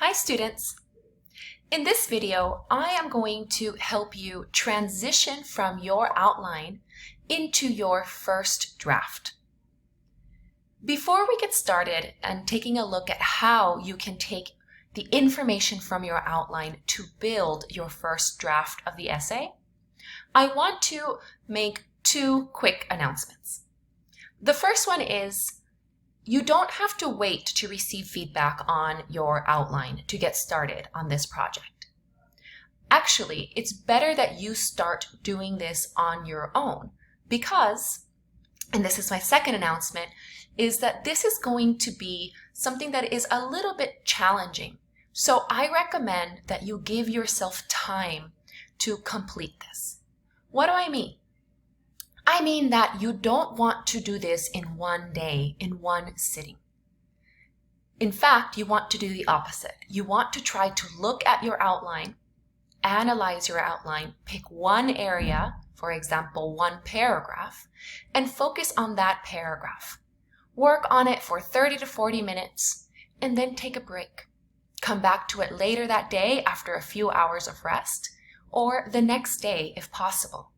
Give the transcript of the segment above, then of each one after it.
Hi students! In this video, I am going to help you transition from your outline into your first draft. Before we get started and taking a look at how you can take the information from your outline to build your first draft of the essay, I want to make two quick announcements. The first one is you don't have to wait to receive feedback on your outline to get started on this project. Actually, it's better that you start doing this on your own because, and this is my second announcement, is that this is going to be something that is a little bit challenging. So I recommend that you give yourself time to complete this. What do I mean? I mean that you don't want to do this in one day, in one sitting. In fact, you want to do the opposite. You want to try to look at your outline, analyze your outline, pick one area, for example, one paragraph, and focus on that paragraph. Work on it for 30 to 40 minutes, and then take a break. Come back to it later that day after a few hours of rest, or the next day if possible.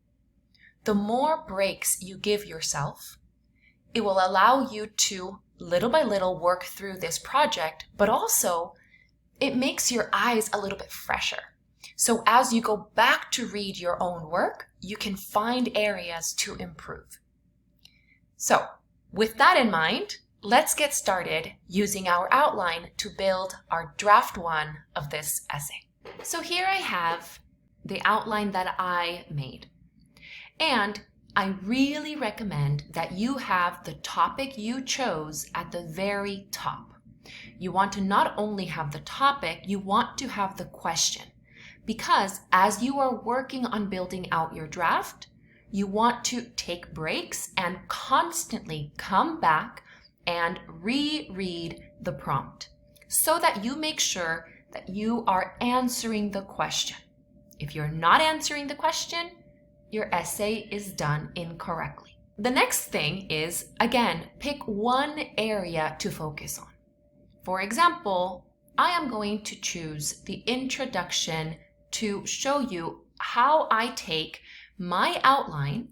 The more breaks you give yourself, it will allow you to little by little work through this project, but also it makes your eyes a little bit fresher. So as you go back to read your own work, you can find areas to improve. So with that in mind, let's get started using our outline to build our draft one of this essay. So here I have the outline that I made. And I really recommend that you have the topic you chose at the very top. You want to not only have the topic, you want to have the question. Because as you are working on building out your draft, you want to take breaks and constantly come back and reread the prompt so that you make sure that you are answering the question. If you're not answering the question, your essay is done incorrectly. The next thing is, again, pick one area to focus on. For example, I am going to choose the introduction to show you how I take my outline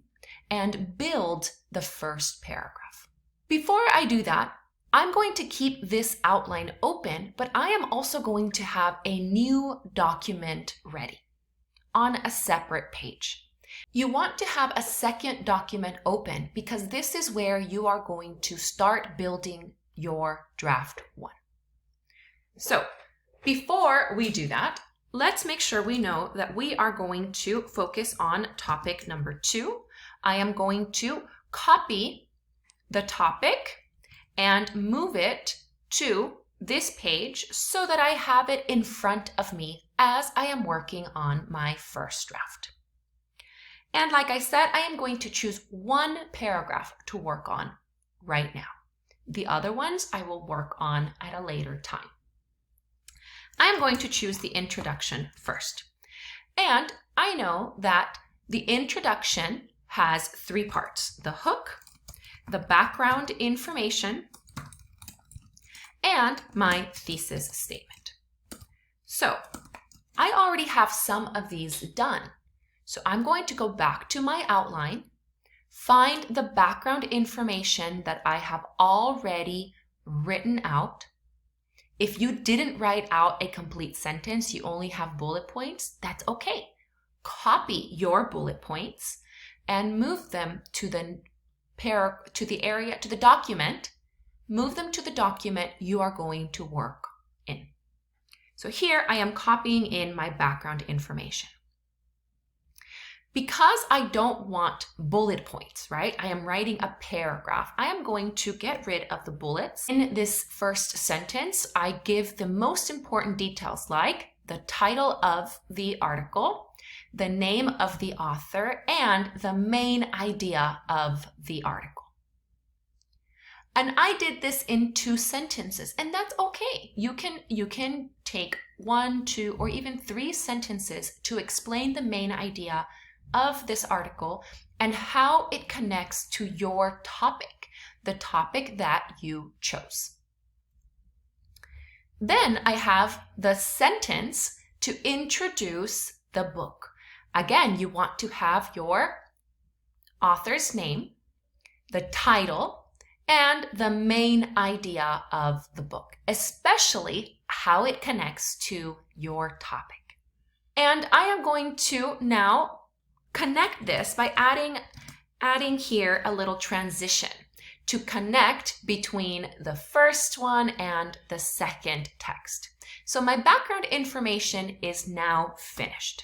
and build the first paragraph. Before I do that, I'm going to keep this outline open, but I am also going to have a new document ready on a separate page. You want to have a second document open because this is where you are going to start building your draft one. So before we do that, let's make sure we know that we are going to focus on topic number 2. I am going to copy the topic and move it to this page so that I have it in front of me as I am working on my first draft. And like I said, I am going to choose one paragraph to work on right now. The other ones I will work on at a later time. I am going to choose the introduction first. And I know that the introduction has 3 parts: the hook, the background information, and my thesis statement. So I already have some of these done. So I'm going to go back to my outline, find the background information that I have already written out. If you didn't write out a complete sentence, you only have bullet points, that's okay. Copy your bullet points and move them to the document. Move them to the document you are going to work in. So here I am copying in my background information. Because I don't want bullet points, right? I am writing a paragraph. I am going to get rid of the bullets. In this first sentence, I give the most important details like the title of the article, the name of the author, and the main idea of the article. And I did this in 2 sentences, and that's okay. You can take 1, 2, or even 3 sentences to explain the main idea of this article and how it connects to your topic, the topic that you chose. Then I have the sentence to introduce the book. Again, you want to have your author's name, the title, and the main idea of the book, especially how it connects to your topic. And I am going to now connect this by adding here a little transition to connect between the first one and the second text. So my background information is now finished.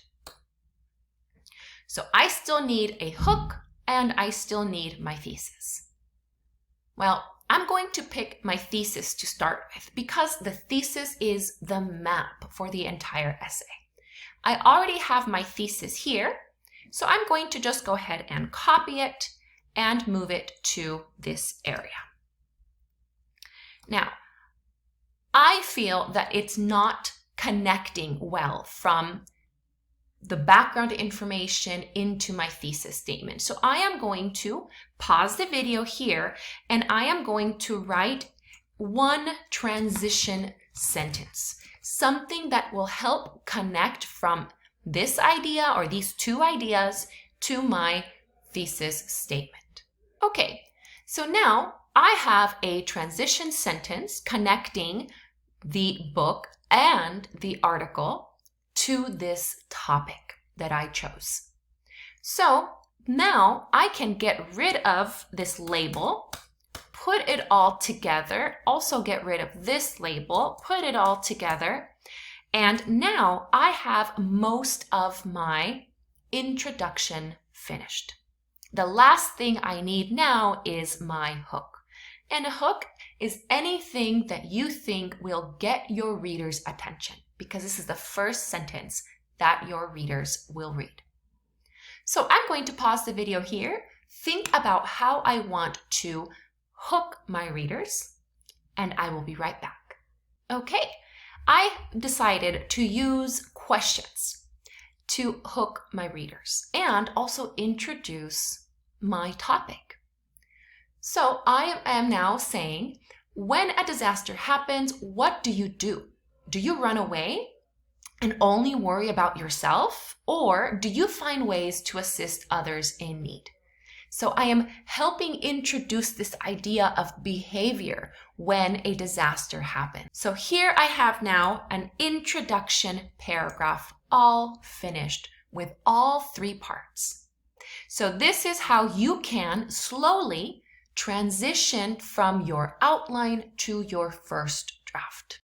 So I still need a hook and I still need my thesis. Well, I'm going to pick my thesis to start with because the thesis is the map for the entire essay. I already have my thesis here, so I'm going to just go ahead and copy it and move it to this area. Now, I feel that it's not connecting well from the background information into my thesis statement. So I am going to pause the video here and I am going to write one transition sentence, something that will help connect from this idea or these two ideas to my thesis statement. Okay, so now I have a transition sentence connecting the book and the article to this topic that I chose. So now I can get rid of this label, put it all together, also get rid of this label, put it all together, and now I have most of my introduction finished. The last thing I need now is my hook. And a hook is anything that you think will get your reader's attention, because this is the first sentence that your readers will read. So I'm going to pause the video here, think about how I want to hook my readers, and I will be right back. Okay, I decided to use questions to hook my readers and also introduce my topic. So I am now saying, when a disaster happens, what do you do? Do you run away and only worry about yourself? Or do you find ways to assist others in need? So I am helping introduce this idea of behavior when a disaster happens. So here I have now an introduction paragraph all finished with all three parts. So this is how you can slowly transition from your outline to your first draft.